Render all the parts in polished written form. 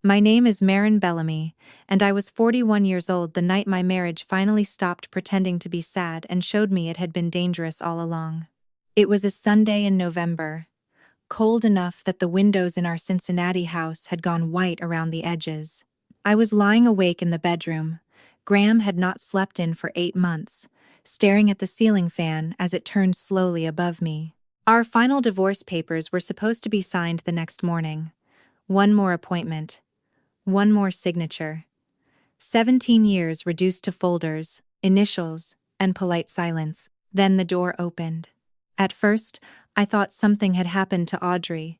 My name is Marin Bellamy, and I was 41 years old the night my marriage finally stopped pretending to be sad and showed me it had been dangerous all along. It was a Sunday in November, cold enough that the windows in our Cincinnati house had gone white around the edges. I was lying awake in the bedroom. Graham had not slept in for 8 months, staring at the ceiling fan as it turned slowly above me. Our final divorce papers were supposed to be signed the next morning. One more appointment. One more signature. 17 years reduced to folders, initials, and polite silence. Then the door opened. At first, I thought something had happened to Audrey.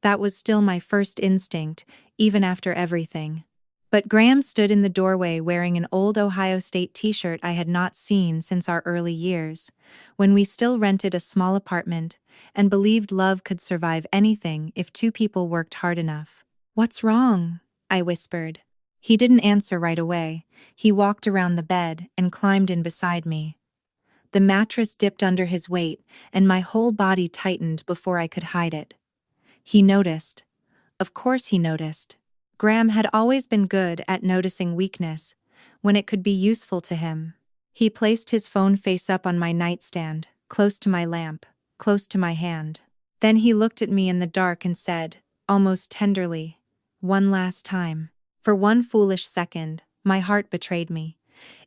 That was still my first instinct, even after everything. But Graham stood in the doorway wearing an old Ohio State t-shirt I had not seen since our early years, when we still rented a small apartment and believed love could survive anything if two people worked hard enough. "What's wrong?" I whispered. He didn't answer right away. He walked around the bed and climbed in beside me. The mattress dipped under his weight, and my whole body tightened before I could hide it. He noticed. Of course he noticed. Graham had always been good at noticing weakness, when it could be useful to him. He placed his phone face up on my nightstand, close to my lamp, close to my hand. Then he looked at me in the dark and said, almost tenderly, "One last time." For one foolish second, my heart betrayed me.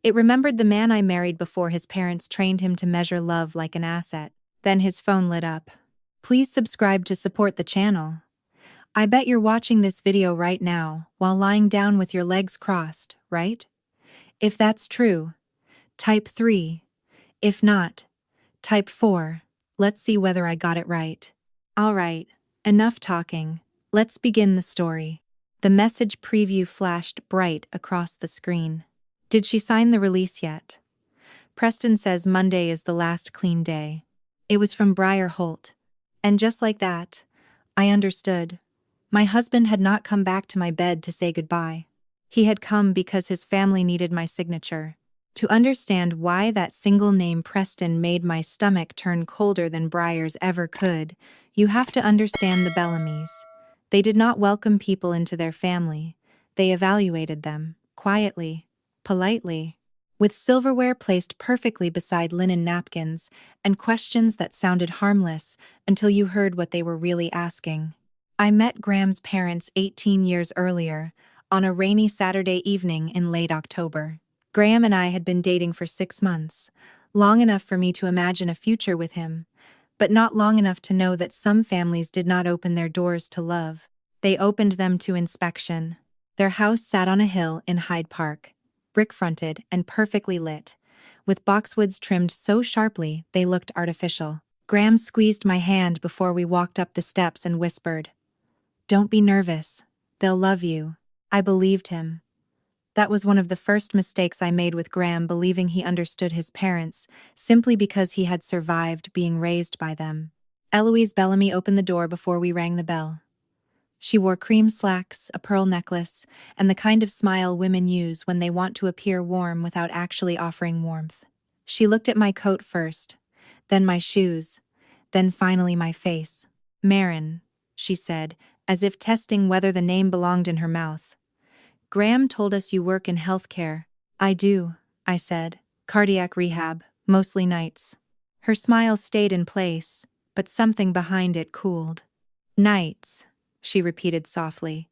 It remembered the man I married before his parents trained him to measure love like an asset. Then his phone lit up. "Please subscribe to support the channel. I bet you're watching this video right now while lying down with your legs crossed, right? If that's true, type 3. If not, type 4. Let's see whether I got it right." Alright, enough talking. Let's begin the story. The message preview flashed bright across the screen. "Did she sign the release yet? Preston says Monday is the last clean day." It was from Briar Holt. And just like that, I understood. My husband had not come back to my bed to say goodbye. He had come because his family needed my signature. To understand why that single name Preston made my stomach turn colder than Briar's ever could, you have to understand the Bellamys. They did not welcome people into their family. They evaluated them, quietly, politely, with silverware placed perfectly beside linen napkins, and questions that sounded harmless until you heard what they were really asking. I met Graham's parents 18 years earlier, on a rainy Saturday evening in late October. Graham and I had been dating for 6 months, long enough for me to imagine a future with him, but not long enough to know that some families did not open their doors to love. They opened them to inspection. Their house sat on a hill in Hyde Park, brick-fronted and perfectly lit, with boxwoods trimmed so sharply they looked artificial. Graham squeezed my hand before we walked up the steps and whispered, "Don't be nervous. They'll love you." I believed him. That was one of the first mistakes I made with Graham, believing he understood his parents, simply because he had survived being raised by them. Eloise Bellamy opened the door before we rang the bell. She wore cream slacks, a pearl necklace, and the kind of smile women use when they want to appear warm without actually offering warmth. She looked at my coat first, then my shoes, then finally my face. "Marin," she said, as if testing whether the name belonged in her mouth. "Graham told us you work in healthcare." "I do," I said. "Cardiac rehab, mostly nights." Her smile stayed in place, but something behind it cooled. "Nights," she repeated softly.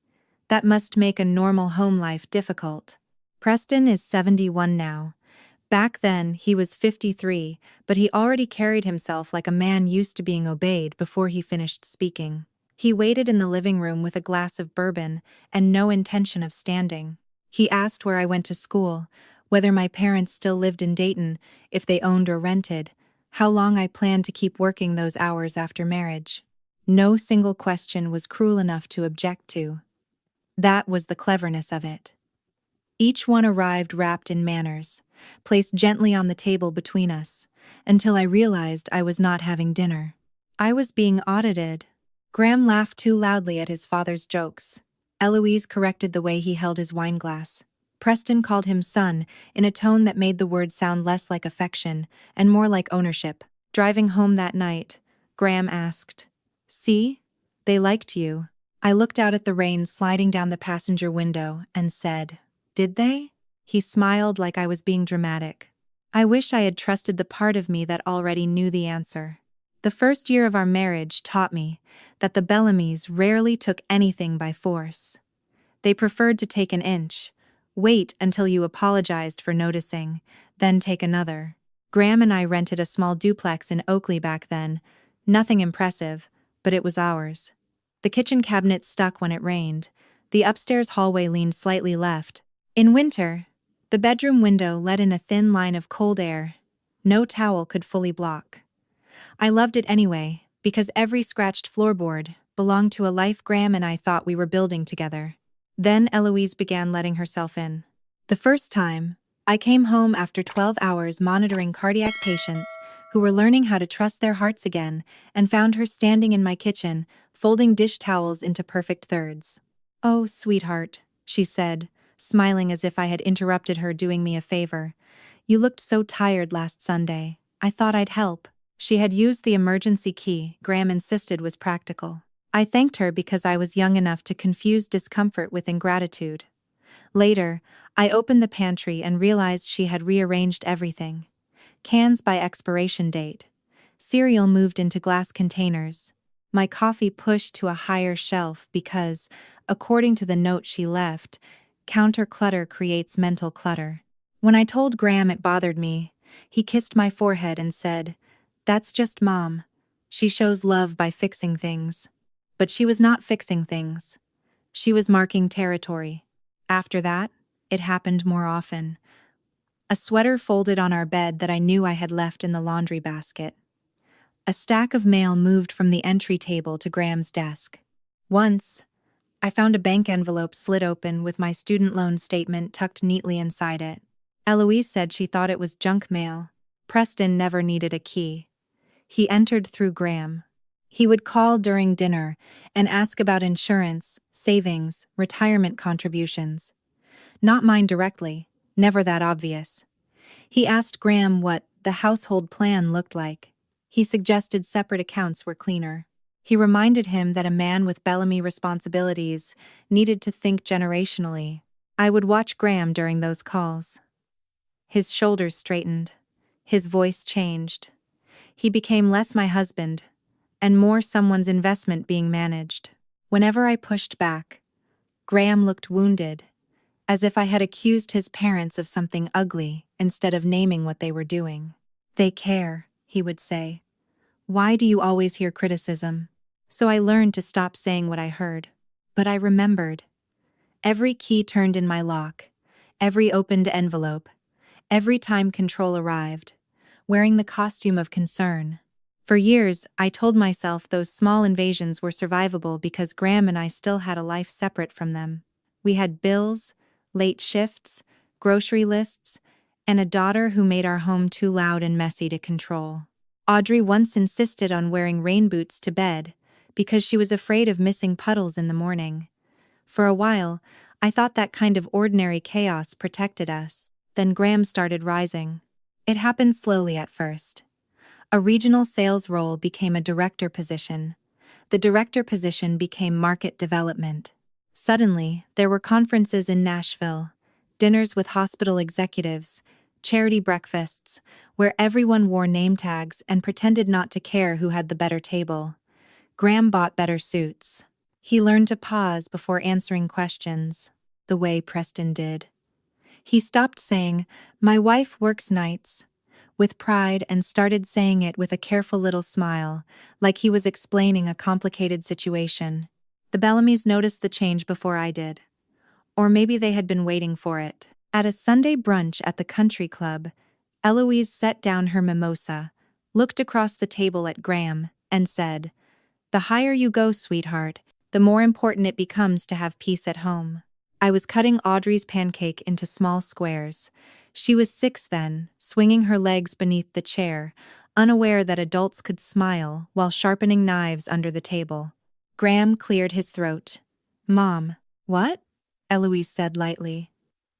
"That must make a normal home life difficult." Preston is 71 now. Back then, he was 53, but he already carried himself like a man used to being obeyed before he finished speaking. He waited in the living room with a glass of bourbon and no intention of standing. He asked where I went to school, whether my parents still lived in Dayton, if they owned or rented, how long I planned to keep working those hours after marriage. No single question was cruel enough to object to. That was the cleverness of it. Each one arrived wrapped in manners, placed gently on the table between us, until I realized I was not having dinner. I was being audited. Graham laughed too loudly at his father's jokes. Eloise corrected the way he held his wineglass. Preston called him son in a tone that made the word sound less like affection and more like ownership. Driving home that night, Graham asked, "See? They liked you." I looked out at the rain sliding down the passenger window and said, "Did they?" He smiled like I was being dramatic. I wish I had trusted the part of me that already knew the answer. The first year of our marriage taught me that the Bellamys rarely took anything by force. They preferred to take an inch, wait until you apologized for noticing, then take another. Graham and I rented a small duplex in Oakley back then. Nothing impressive, but it was ours. The kitchen cabinet stuck when it rained. The upstairs hallway leaned slightly left. In winter, the bedroom window let in a thin line of cold air. No towel could fully block. I loved it anyway, because every scratched floorboard belonged to a life Graham and I thought we were building together. Then Eloise began letting herself in. The first time, I came home after 12 hours monitoring cardiac patients who were learning how to trust their hearts again and found her standing in my kitchen, folding dish towels into perfect thirds. "Oh, sweetheart," she said, smiling as if I had interrupted her doing me a favor. "You looked so tired last Sunday. I thought I'd help." She had used the emergency key Graham insisted was practical. I thanked her because I was young enough to confuse discomfort with ingratitude. Later, I opened the pantry and realized she had rearranged everything. Cans by expiration date. Cereal moved into glass containers. My coffee pushed to a higher shelf because, according to the note she left, counter clutter creates mental clutter. When I told Graham it bothered me, he kissed my forehead and said, "That's just Mom. She shows love by fixing things." But she was not fixing things. She was marking territory. After that, it happened more often. A sweater folded on our bed that I knew I had left in the laundry basket. A stack of mail moved from the entry table to Graham's desk. Once, I found a bank envelope slit open with my student loan statement tucked neatly inside it. Eloise said she thought it was junk mail. Preston never needed a key. He entered through Graham. He would call during dinner and ask about insurance, savings, retirement contributions. Not mine directly, never that obvious. He asked Graham what the household plan looked like. He suggested separate accounts were cleaner. He reminded him that a man with Bellamy responsibilities needed to think generationally. I would watch Graham during those calls. His shoulders straightened. His voice changed. He became less my husband, and more someone's investment being managed. Whenever I pushed back, Graham looked wounded, as if I had accused his parents of something ugly instead of naming what they were doing. "They care," he would say. "Why do you always hear criticism?" So I learned to stop saying what I heard. But I remembered. Every key turned in my lock, every opened envelope, every time control arrived, wearing the costume of concern. For years, I told myself those small invasions were survivable because Graham and I still had a life separate from them. We had bills, late shifts, grocery lists, and a daughter who made our home too loud and messy to control. Audrey once insisted on wearing rain boots to bed because she was afraid of missing puddles in the morning. For a while, I thought that kind of ordinary chaos protected us. Then Graham started rising. It happened slowly at first. A regional sales role became a director position. The director position became market development. Suddenly, there were conferences in Nashville, dinners with hospital executives, charity breakfasts, where everyone wore name tags and pretended not to care who had the better table. Graham bought better suits. He learned to pause before answering questions, the way Preston did. He stopped saying, "My wife works nights," with pride and started saying it with a careful little smile, like he was explaining a complicated situation. The Bellamys noticed the change before I did. Or maybe they had been waiting for it. At a Sunday brunch at the country club, Eloise set down her mimosa, looked across the table at Graham, and said, "The higher you go, sweetheart, the more important it becomes to have peace at home." I was cutting Audrey's pancake into small squares. She was 6 then, swinging her legs beneath the chair, unaware that adults could smile while sharpening knives under the table. Graham cleared his throat. "Mom." "What?" Eloise said lightly.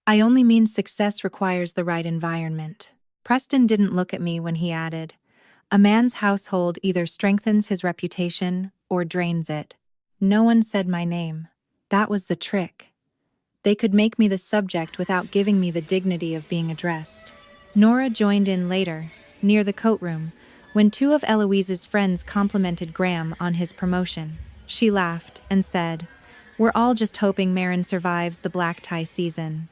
"I only mean success requires the right environment." Preston didn't look at me when he added, "A man's household either strengthens his reputation or drains it." No one said my name. That was the trick. They could make me the subject without giving me the dignity of being addressed. Nora joined in later, near the coat room, when two of Eloise's friends complimented Graham on his promotion. She laughed and said, "We're all just hoping Marin survives the black tie season.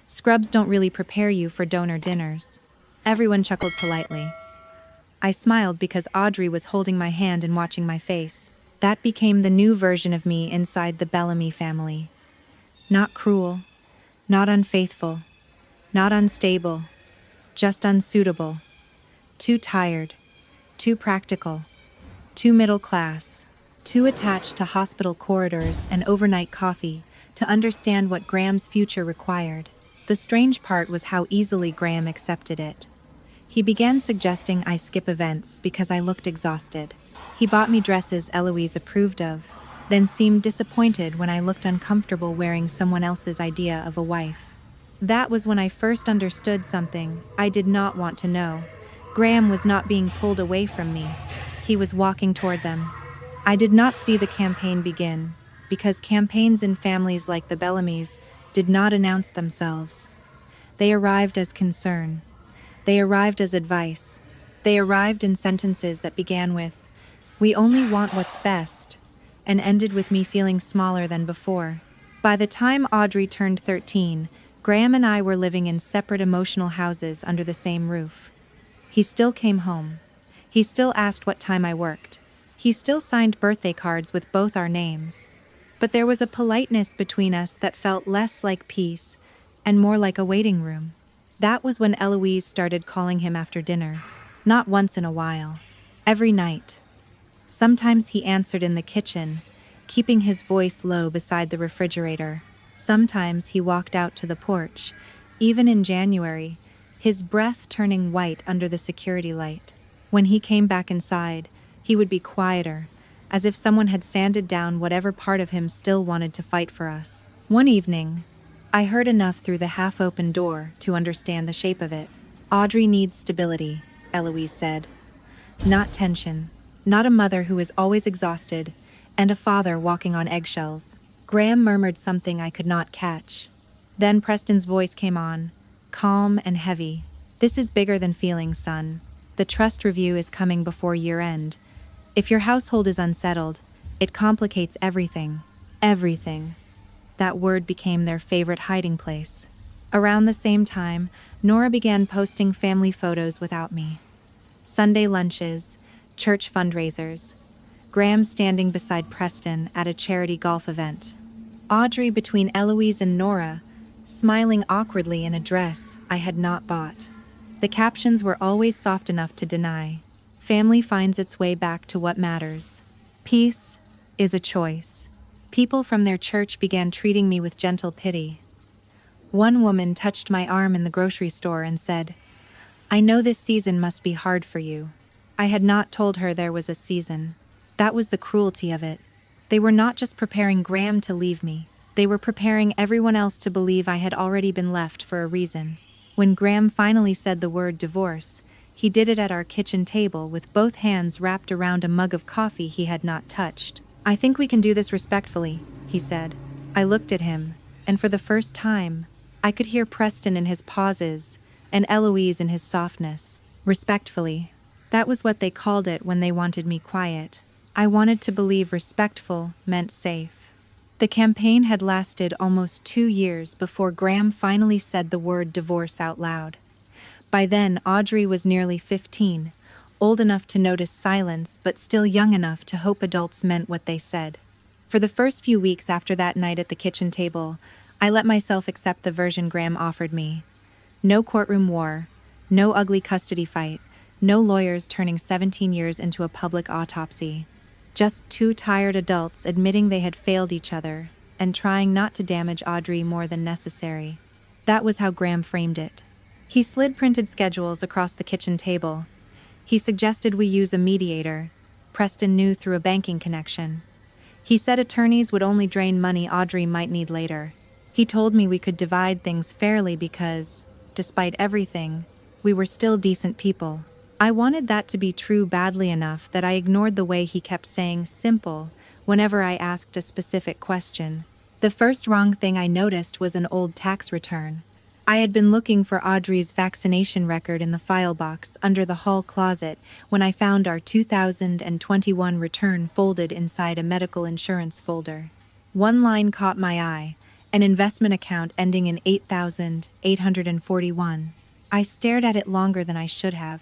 Scrubs don't really prepare you for donor dinners." Everyone chuckled politely. I smiled because Audrey was holding my hand and watching my face. That became the new version of me inside the Bellamy family. Not cruel, not unfaithful, not unstable, just unsuitable. Too tired, too practical, too middle class, too attached to hospital corridors and overnight coffee to understand what Graham's future required. The strange part was how easily Graham accepted it. He began suggesting I skip events because I looked exhausted. He bought me dresses Eloise approved of, then seemed disappointed when I looked uncomfortable wearing someone else's idea of a wife. That was when I first understood something I did not want to know. Graham was not being pulled away from me. He was walking toward them. I did not see the campaign begin, because campaigns in families like the Bellamys did not announce themselves. They arrived as concern. They arrived as advice. They arrived in sentences that began with, "We only want what's best," and ended with me feeling smaller than before. By the time Audrey turned 13, Graham and I were living in separate emotional houses under the same roof. He still came home. He still asked what time I worked. He still signed birthday cards with both our names. But there was a politeness between us that felt less like peace and more like a waiting room. That was when Eloise started calling him after dinner. Not once in a while. Every night. Sometimes he answered in the kitchen, keeping his voice low beside the refrigerator. Sometimes he walked out to the porch, even in January, his breath turning white under the security light. When he came back inside, he would be quieter, as if someone had sanded down whatever part of him still wanted to fight for us. One evening, I heard enough through the half-open door to understand the shape of it. "Audrey needs stability," Eloise said. "Not tension. Not a mother who is always exhausted, and a father walking on eggshells." Graham murmured something I could not catch. Then Preston's voice came on, calm and heavy. "This is bigger than feelings, son. The trust review is coming before year-end. If your household is unsettled, it complicates everything. Everything." That word became their favorite hiding place. Around the same time, Nora began posting family photos without me. Sunday lunches, church fundraisers, Graham standing beside Preston at a charity golf event. Audrey between Eloise and Nora, smiling awkwardly in a dress I had not bought. The captions were always soft enough to deny. Family finds its way back to what matters. Peace is a choice. People from their church began treating me with gentle pity. One woman touched my arm in the grocery store and said, "I know this season must be hard for you." I had not told her there was a season. That was the cruelty of it. They were not just preparing Graham to leave me. They were preparing everyone else to believe I had already been left for a reason. When Graham finally said the word divorce, he did it at our kitchen table with both hands wrapped around a mug of coffee he had not touched. "I think we can do this respectfully," he said. I looked at him, and for the first time, I could hear Preston in his pauses and Eloise in his softness. Respectfully. That was what they called it when they wanted me quiet. I wanted to believe respectful meant safe. The campaign had lasted almost 2 years before Graham finally said the word divorce out loud. By then, Audrey was nearly 15, old enough to notice silence but still young enough to hope adults meant what they said. For the first few weeks after that night at the kitchen table, I let myself accept the version Graham offered me. No courtroom war, no ugly custody fight, no lawyers turning 17 years into a public autopsy. Just two tired adults admitting they had failed each other and trying not to damage Audrey more than necessary. That was how Graham framed it. He slid printed schedules across the kitchen table. He suggested we use a mediator Preston knew through a banking connection. He said attorneys would only drain money Audrey might need later. He told me we could divide things fairly because, despite everything, we were still decent people. I wanted that to be true badly enough that I ignored the way he kept saying simple whenever I asked a specific question. The first wrong thing I noticed was an old tax return. I had been looking for Audrey's vaccination record in the file box under the hall closet when I found our 2021 return folded inside a medical insurance folder. One line caught my eye, an investment account ending in 8,841. I stared at it longer than I should have,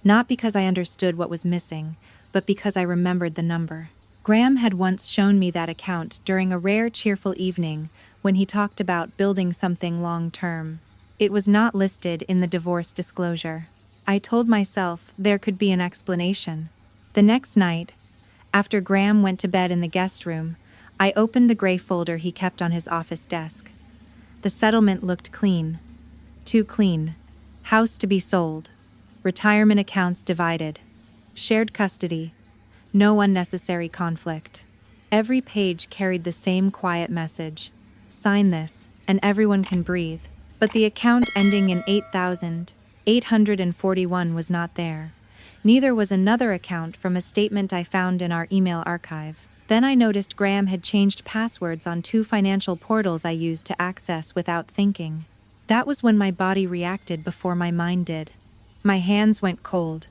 not because I understood what was missing, but because I remembered the number. Graham had once shown me that account during a rare cheerful evening when he talked about building something long-term. It was not listed in the divorce disclosure. I told myself there could be an explanation. The next night, after Graham went to bed in the guest room, I opened the gray folder he kept on his office desk. The settlement looked clean. Too clean. House to be sold. Retirement accounts divided. Shared custody. No unnecessary conflict. Every page carried the same quiet message. Sign this, and everyone can breathe. But the account ending in 8,841 was not there. Neither was another account from a statement I found in our email archive. Then I noticed Graham had changed passwords on 2 financial portals I used to access without thinking. That was when my body reacted before my mind did. My hands went cold.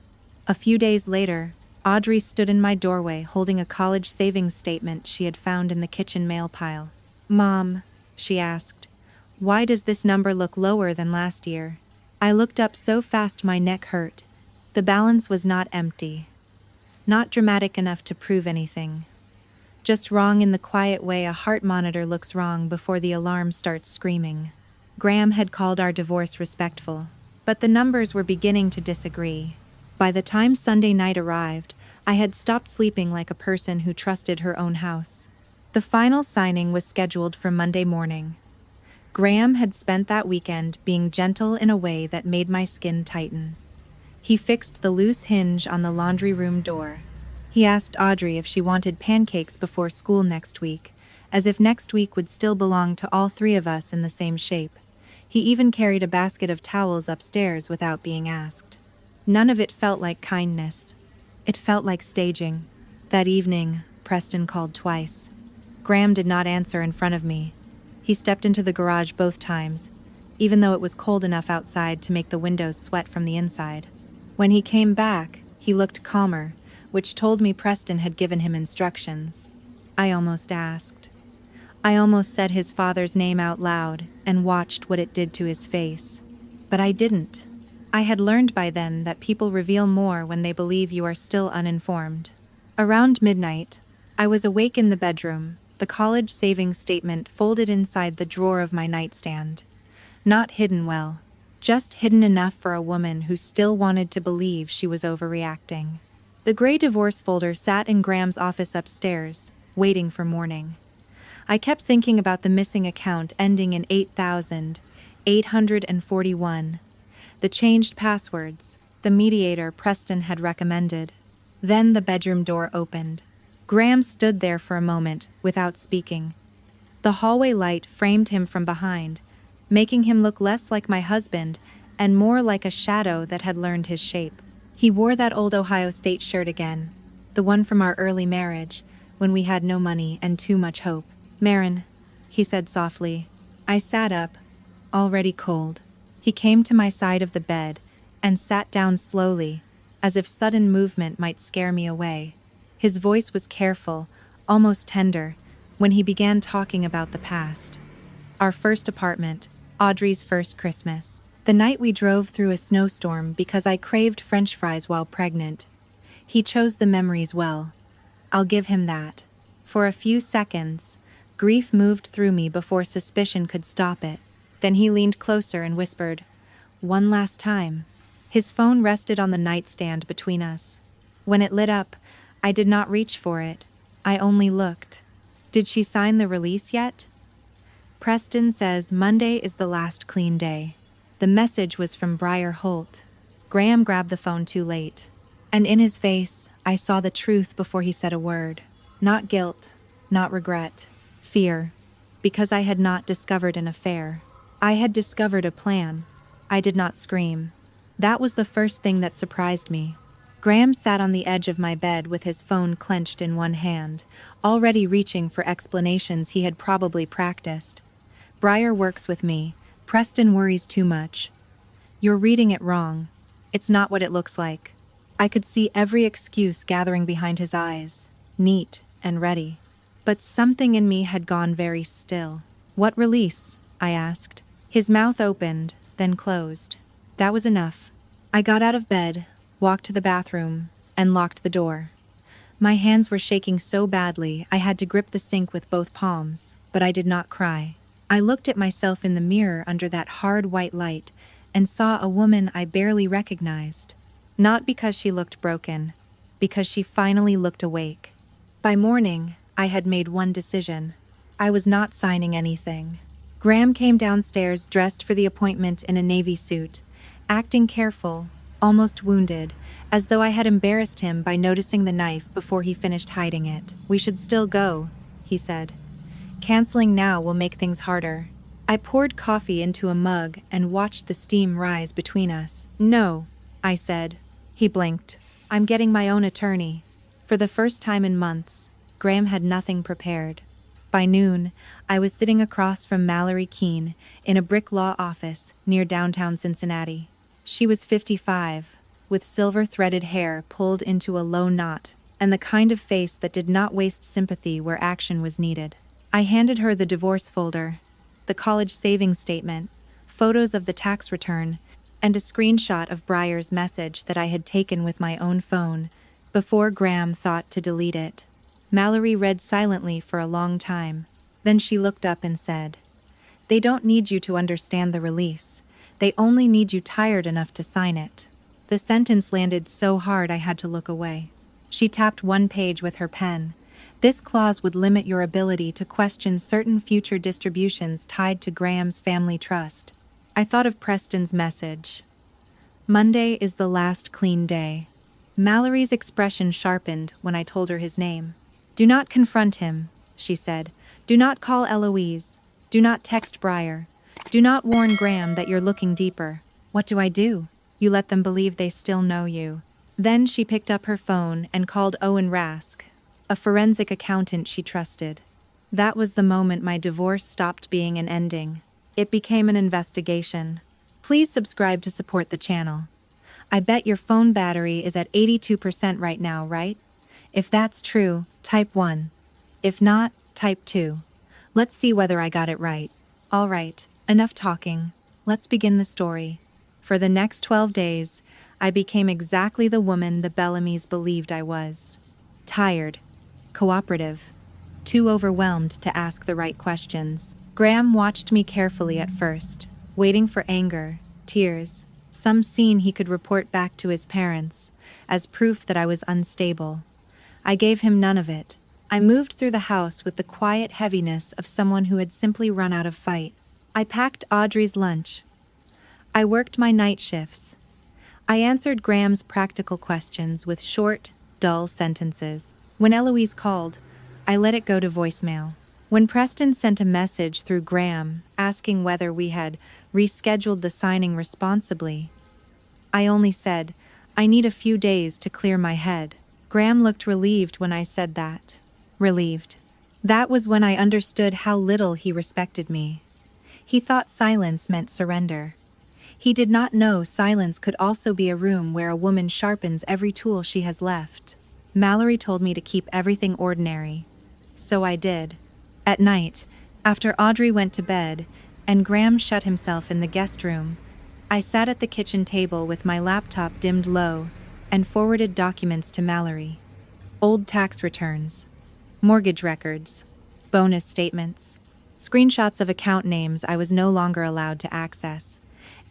A few days later, Audrey stood in my doorway holding a college savings statement she had found in the kitchen mail pile. "Mom," she asked, "why does this number look lower than last year?" I looked up so fast my neck hurt. The balance was not empty. Not dramatic enough to prove anything. Just wrong in the quiet way a heart monitor looks wrong before the alarm starts screaming. Graham had called our divorce respectful, but the numbers were beginning to disagree. By the time Sunday night arrived, I had stopped sleeping like a person who trusted her own house. The final signing was scheduled for Monday morning. Graham had spent that weekend being gentle in a way that made my skin tighten. He fixed the loose hinge on the laundry room door. He asked Audrey if she wanted pancakes before school next week, as if next week would still belong to all 3 of us in the same shape. He even carried a basket of towels upstairs without being asked. None of it felt like kindness. It felt like staging. That evening, Preston called twice. Graham did not answer in front of me. He stepped into the garage both times, even though it was cold enough outside to make the windows sweat from the inside. When he came back, he looked calmer, which told me Preston had given him instructions. I almost asked. I almost said his father's name out loud and watched what it did to his face. But I didn't. I had learned by then that people reveal more when they believe you are still uninformed. Around midnight, I was awake in the bedroom, the college savings statement folded inside the drawer of my nightstand. Not hidden well, just hidden enough for a woman who still wanted to believe she was overreacting. The gray divorce folder sat in Graham's office upstairs, waiting for morning. I kept thinking about the missing account ending in 8,841, the changed passwords, the mediator Preston had recommended. Then the bedroom door opened. Graham stood there for a moment, without speaking. The hallway light framed him from behind, making him look less like my husband and more like a shadow that had learned his shape. He wore that old Ohio State shirt again, the one from our early marriage, when we had no money and too much hope. "Marin," he said softly. I sat up, already cold. He came to my side of the bed and sat down slowly, as if sudden movement might scare me away. His voice was careful, almost tender, when he began talking about the past. Our first apartment, Audrey's first Christmas. The night we drove through a snowstorm because I craved French fries while pregnant. He chose the memories well. I'll give him that. For a few seconds, grief moved through me before suspicion could stop it. Then he leaned closer and whispered, "One last time." His phone rested on the nightstand between us. When it lit up, I did not reach for it. I only looked. "Did she sign the release yet?" "Preston says Monday is the last clean day." The message was from Briar Holt. Graham grabbed the phone too late. And in his face, I saw the truth before he said a word. Not guilt, not regret, fear. Because I had not discovered an affair. I had discovered a plan. I did not scream. That was the first thing that surprised me. Graham sat on the edge of my bed with his phone clenched in one hand, already reaching for explanations he had probably practiced. Briar works with me. Preston worries too much. You're reading it wrong. It's not what it looks like. I could see every excuse gathering behind his eyes, neat and ready. But something in me had gone very still. What release? I asked. His mouth opened, then closed. That was enough. I got out of bed, walked to the bathroom, and locked the door. My hands were shaking so badly I had to grip the sink with both palms, but I did not cry. I looked at myself in the mirror under that hard white light and saw a woman I barely recognized. Not because she looked broken, because she finally looked awake. By morning, I had made one decision. I was not signing anything. Graham came downstairs dressed for the appointment in a navy suit, acting careful, almost wounded, as though I had embarrassed him by noticing the knife before he finished hiding it. We should still go, he said. Canceling now will make things harder. I poured coffee into a mug and watched the steam rise between us. No, I said. He blinked. I'm getting my own attorney. For the first time in months, Graham had nothing prepared. By noon, I was sitting across from Mallory Keene in a brick law office near downtown Cincinnati. She was 55, with silver-threaded hair pulled into a low knot, and the kind of face that did not waste sympathy where action was needed. I handed her the divorce folder, the college savings statement, photos of the tax return, and a screenshot of Briar's message that I had taken with my own phone before Graham thought to delete it. Mallory read silently for a long time. Then she looked up and said, "They don't need you to understand the release. They only need you tired enough to sign it." The sentence landed so hard I had to look away. She tapped one page with her pen. This clause would limit your ability to question certain future distributions tied to Graham's family trust. I thought of Preston's message. Monday is the last clean day. Mallory's expression sharpened when I told her his name. Do not confront him, she said. Do not call Eloise. Do not text Briar. Do not warn Graham that you're looking deeper. What do I do? You let them believe they still know you. Then she picked up her phone and called Owen Rask, a forensic accountant she trusted. That was the moment my divorce stopped being an ending. It became an investigation. Please subscribe to support the channel. I bet your phone battery is at 82% right now, right? If that's true, type 1. If not, type 2. Let's see whether I got it right. All right, enough talking. Let's begin the story. For the next 12 days, I became exactly the woman the Bellamys believed I was. Tired, cooperative, too overwhelmed to ask the right questions. Graham watched me carefully at first, waiting for anger, tears, some scene he could report back to his parents, as proof that I was unstable. I gave him none of it. I moved through the house with the quiet heaviness of someone who had simply run out of fight. I packed Audrey's lunch. I worked my night shifts. I answered Graham's practical questions with short, dull sentences. When Eloise called, I let it go to voicemail. When Preston sent a message through Graham asking whether we had rescheduled the signing responsibly, I only said, I need a few days to clear my head. Graham looked relieved when I said that. Relieved. That was when I understood how little he respected me. He thought silence meant surrender. He did not know silence could also be a room where a woman sharpens every tool she has left. Mallory told me to keep everything ordinary. So I did. At night, after Audrey went to bed, and Graham shut himself in the guest room, I sat at the kitchen table with my laptop dimmed low and forwarded documents to Mallory. Old tax returns, mortgage records, bonus statements, screenshots of account names I was no longer allowed to access.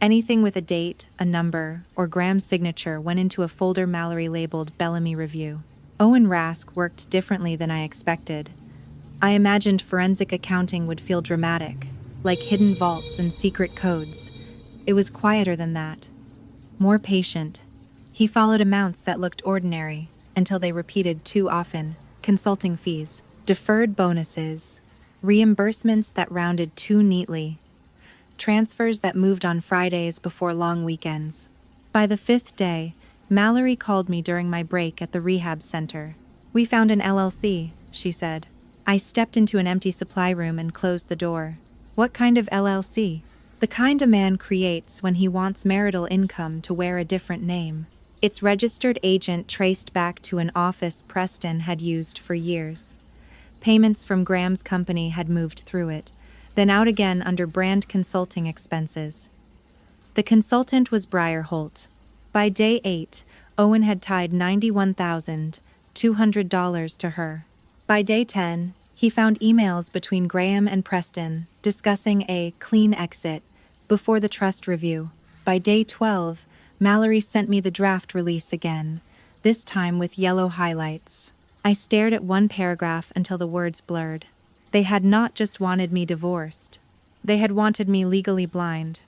Anything with a date, a number, or Graham's signature went into a folder Mallory labeled Bellamy Review. Owen Rask worked differently than I expected. I imagined forensic accounting would feel dramatic, like hidden vaults and secret codes. It was quieter than that. More patient. He followed amounts that looked ordinary, until they repeated too often. Consulting fees, deferred bonuses, reimbursements that rounded too neatly, transfers that moved on Fridays before long weekends. By the fifth day, Mallory called me during my break at the rehab center. We found an LLC, she said. I stepped into an empty supply room and closed the door. What kind of LLC? The kind a man creates when he wants marital income to wear a different name. Its registered agent traced back to an office Preston had used for years. Payments from Graham's company had moved through it, then out again under brand consulting expenses. The consultant was Briar Holt. By day 8, Owen had tied $91,200 to her. By day 10, he found emails between Graham and Preston discussing a clean exit before the trust review. By day 12, Mallory sent me the draft release again, this time with yellow highlights. I stared at one paragraph until the words blurred. They had not just wanted me divorced. They had wanted me legally blind.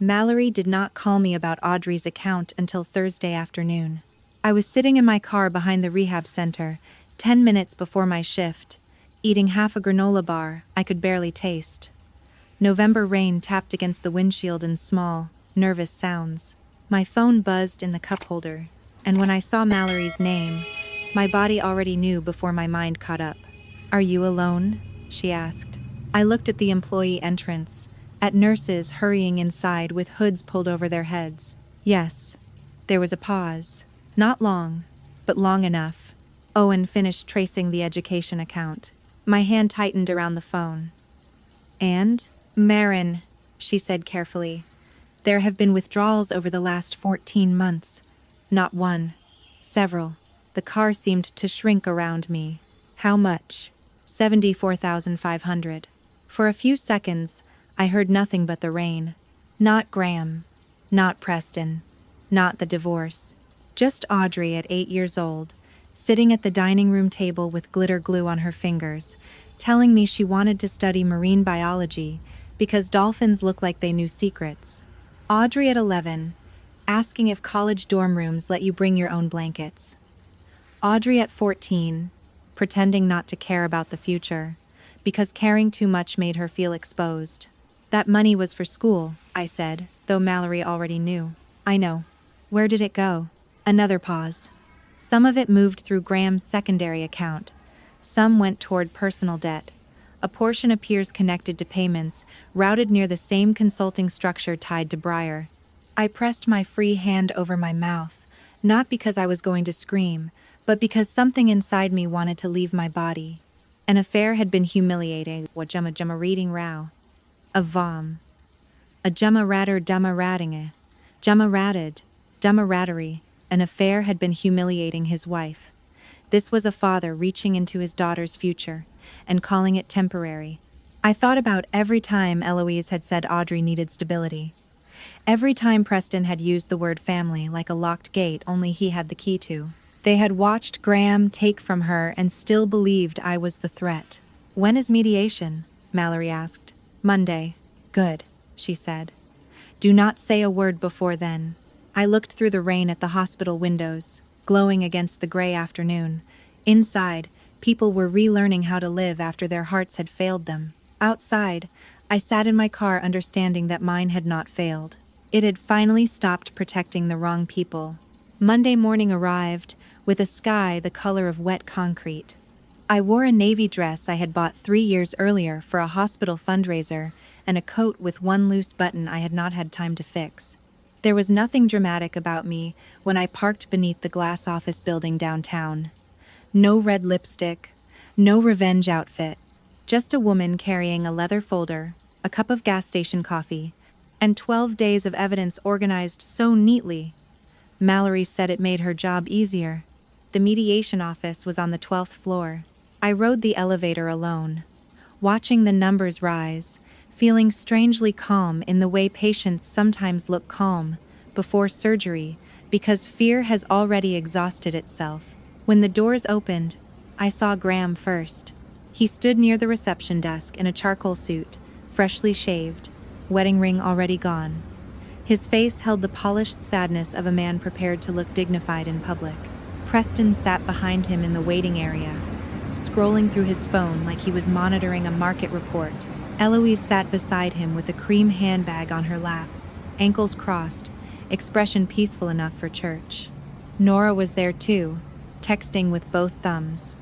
Mallory did not call me about Audrey's account until Thursday afternoon. I was sitting in my car behind the rehab center, 10 minutes before my shift, eating half a granola bar I could barely taste. November rain tapped against the windshield in small, nervous sounds. My phone buzzed in the cup holder, and when I saw Mallory's name, my body already knew before my mind caught up. "Are you alone?" she asked. I looked at the employee entrance, at nurses hurrying inside with hoods pulled over their heads. Yes. There was a pause. Not long, but long enough. Owen finished tracing the education account. My hand tightened around the phone. "And? Marin," she said carefully. "There have been withdrawals over the last 14 months. Not one. Several." The car seemed to shrink around me. "How much?" $74,500. For a few seconds, I heard nothing but the rain. Not Graham. Not Preston. Not the divorce. Just Audrey at 8 years old, sitting at the dining room table with glitter glue on her fingers, telling me she wanted to study marine biology because dolphins look like they knew secrets. Audrey at 11, asking if college dorm rooms let you bring your own blankets. Audrey at 14, pretending not to care about the future, because caring too much made her feel exposed. "That money was for school," I said, though Mallory already knew. "I know. Where did it go?" Another pause. Some of it moved through Graham's secondary account. Some went toward personal debt. A portion appears connected to payments, routed near the same consulting structure tied to Briar. I pressed my free hand over my mouth, not because I was going to scream, but because something inside me wanted to leave my body. An affair had been humiliating. What Jumma reading row? A vom. A Jumma ratter dumma rattinge. Jumma ratted. Dumma rattery. An affair had been humiliating his wife. This was a father reaching into his daughter's future and calling it temporary. I thought about every time Eloise had said Audrey needed stability. Every time Preston had used the word family like a locked gate only he had the key to. They had watched Graham take from her and still believed I was the threat. "When is mediation?" Mallory asked. "Monday." "Good," she said. "Do not say a word before then." I looked through the rain at the hospital windows, glowing against the gray afternoon. Inside, people were relearning how to live after their hearts had failed them. Outside, I sat in my car understanding that mine had not failed. It had finally stopped protecting the wrong people. Monday morning arrived, with a sky the color of wet concrete. I wore a navy dress I had bought 3 years earlier for a hospital fundraiser and a coat with one loose button I had not had time to fix. There was nothing dramatic about me when I parked beneath the glass office building downtown. No red lipstick, no revenge outfit, just a woman carrying a leather folder, a cup of gas station coffee, and 12 days of evidence organized so neatly. Mallory said it made her job easier. The mediation office was on the 12th floor. I rode the elevator alone, watching the numbers rise, feeling strangely calm in the way patients sometimes look calm before surgery because fear has already exhausted itself. When the doors opened, I saw Graham first. He stood near the reception desk in a charcoal suit, freshly shaved, wedding ring already gone. His face held the polished sadness of a man prepared to look dignified in public. Preston sat behind him in the waiting area, scrolling through his phone like he was monitoring a market report. Eloise sat beside him with a cream handbag on her lap, ankles crossed, expression peaceful enough for church. Nora was there too, texting with both thumbs.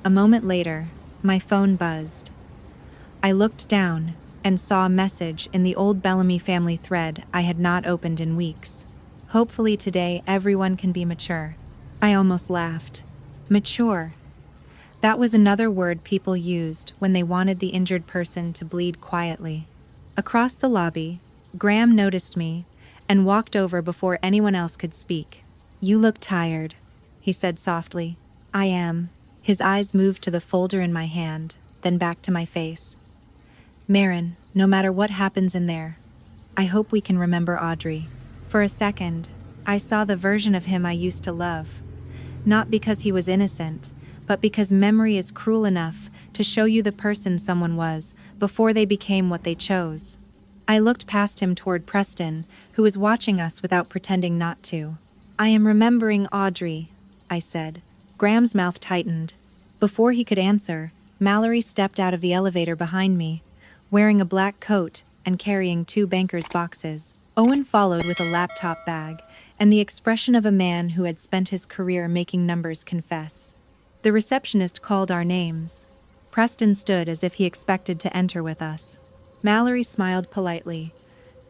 A moment later, my phone buzzed. I looked down and saw a message in the old Bellamy family thread I had not opened in weeks. Hopefully today everyone can be mature. I almost laughed. Mature. That was another word people used when they wanted the injured person to bleed quietly. Across the lobby, Graham noticed me and walked over before anyone else could speak. "You look tired," he said softly. "I am." His eyes moved to the folder in my hand, then back to my face. "Marin, no matter what happens in there, I hope we can remember Audrey." For a second, I saw the version of him I used to love. Not because he was innocent, but because memory is cruel enough to show you the person someone was before they became what they chose. I looked past him toward Preston, who was watching us without pretending not to. "I am remembering Audrey," I said. Graham's mouth tightened. Before he could answer, Mallory stepped out of the elevator behind me, wearing a black coat and carrying 2 banker's boxes. Owen followed with a laptop bag and the expression of a man who had spent his career making numbers confess. The receptionist called our names. Preston stood as if he expected to enter with us. Mallory smiled politely.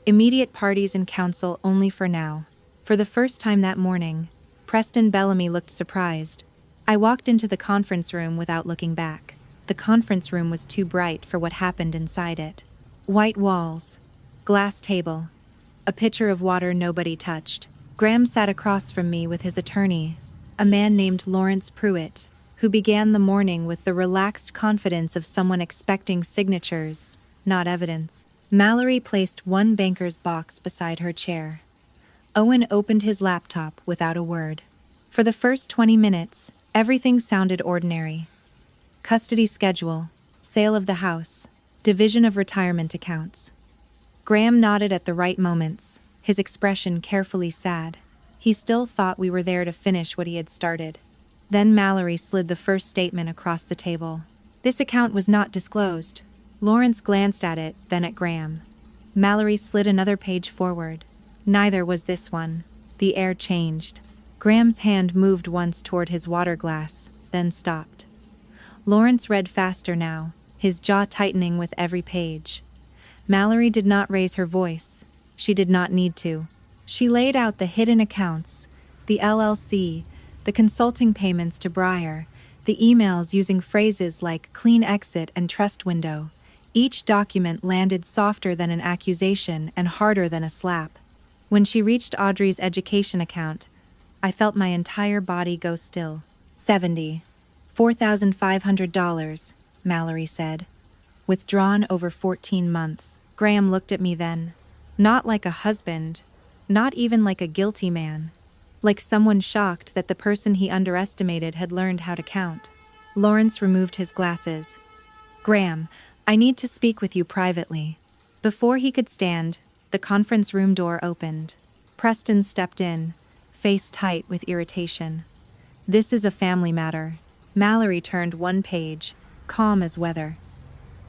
"Immediate parties in council only for now." For the first time that morning, Preston Bellamy looked surprised. I walked into the conference room without looking back. The conference room was too bright for what happened inside it. White walls, glass table, a pitcher of water nobody touched. Graham sat across from me with his attorney, a man named Lawrence Pruitt, who began the morning with the relaxed confidence of someone expecting signatures, not evidence. Mallory placed 1 banker's box beside her chair. Owen opened his laptop without a word. For the first 20 minutes, everything sounded ordinary. Custody schedule, sale of the house, division of retirement accounts. Graham nodded at the right moments, his expression carefully sad. He still thought we were there to finish what he had started. Then Mallory slid the first statement across the table. "This account was not disclosed." Lawrence glanced at it, then at Graham. Mallory slid another page forward. "Neither was this one." The air changed. Graham's hand moved once toward his water glass, then stopped. Lawrence read faster now, his jaw tightening with every page. Mallory did not raise her voice. She did not need to. She laid out the hidden accounts, the LLC, the consulting payments to Breyer, the emails using phrases like clean exit and trust window. Each document landed softer than an accusation and harder than a slap. When she reached Audrey's education account, I felt my entire body go still. $74,500, Mallory said. Withdrawn over 14 months. Graham looked at me then. Not like a husband, not even like a guilty man. Like someone shocked that the person he underestimated had learned how to count. Lawrence removed his glasses. "Graham, I need to speak with you privately." Before he could stand, the conference room door opened. Preston stepped in, face tight with irritation. "This is a family matter." Mallory turned 1 page, calm as weather.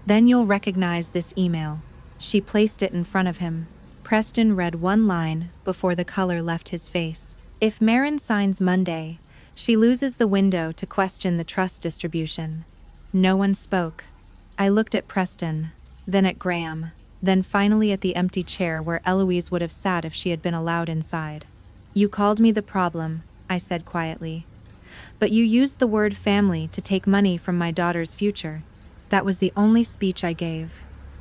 "Then you'll recognize this email." She placed it in front of him. Preston read 1 line before the color left his face. "If Marin signs Monday, she loses the window to question the trust distribution." No one spoke. I looked at Preston, then at Graham, then finally at the empty chair where Eloise would have sat if she had been allowed inside. "You called me the problem," I said quietly. "But you used the word family to take money from my daughter's future. That was the only speech I gave."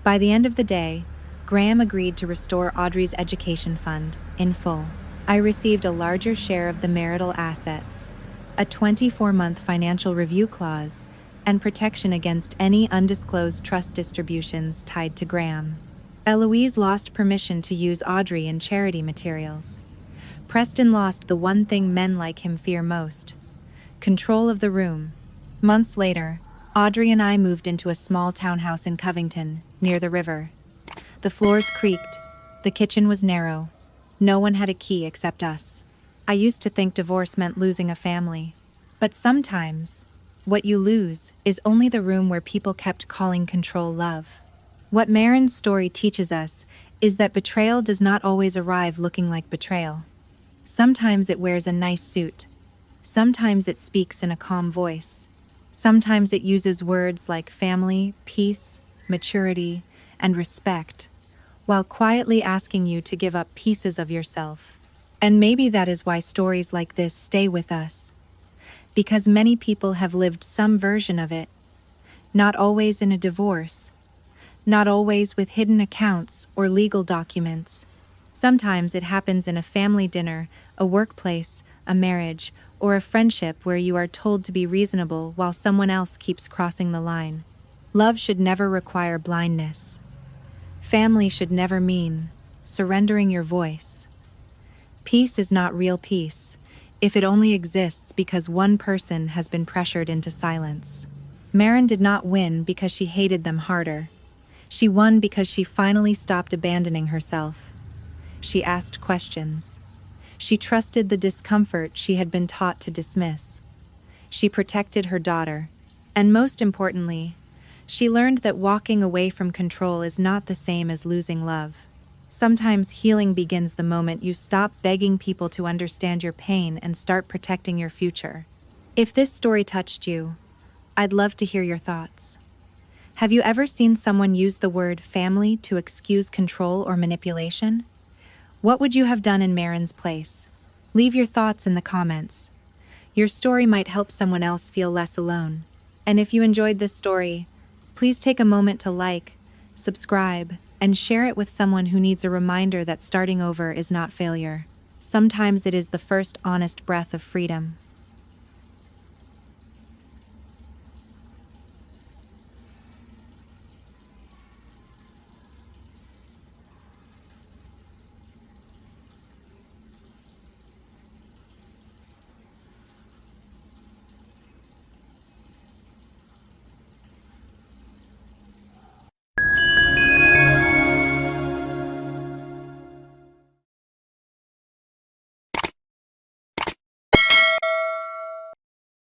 By the end of the day, Graham agreed to restore Audrey's education fund, in full. I received a larger share of the marital assets, a 24-month financial review clause, and protection against any undisclosed trust distributions tied to Graham. Eloise lost permission to use Audrey in charity materials. Preston lost the one thing men like him fear most: control of the room. Months later, Audrey and I moved into a small townhouse in Covington, near the river. The floors creaked. The kitchen was narrow. No one had a key except us. I used to think divorce meant losing a family. But sometimes, what you lose is only the room where people kept calling control love. What Marin's story teaches us is that betrayal does not always arrive looking like betrayal. Sometimes it wears a nice suit. Sometimes it speaks in a calm voice. Sometimes it uses words like family, peace, maturity, and respect, while quietly asking you to give up pieces of yourself. And maybe that is why stories like this stay with us, because many people have lived some version of it, not always in a divorce, not always with hidden accounts or legal documents. Sometimes it happens in a family dinner, a workplace, a marriage, or a friendship where you are told to be reasonable while someone else keeps crossing the line. Love should never require blindness. Family should never mean surrendering your voice. Peace is not real peace if it only exists because one person has been pressured into silence. Marin did not win because she hated them harder. She won because she finally stopped abandoning herself. She asked questions. She trusted the discomfort she had been taught to dismiss. She protected her daughter. And most importantly, she learned that walking away from control is not the same as losing love. Sometimes healing begins the moment you stop begging people to understand your pain and start protecting your future. If this story touched you, I'd love to hear your thoughts. Have you ever seen someone use the word family to excuse control or manipulation? What would you have done in Marin's place? Leave your thoughts in the comments. Your story might help someone else feel less alone. And if you enjoyed this story, please take a moment to like, subscribe, and share it with someone who needs a reminder that starting over is not failure. Sometimes it is the first honest breath of freedom.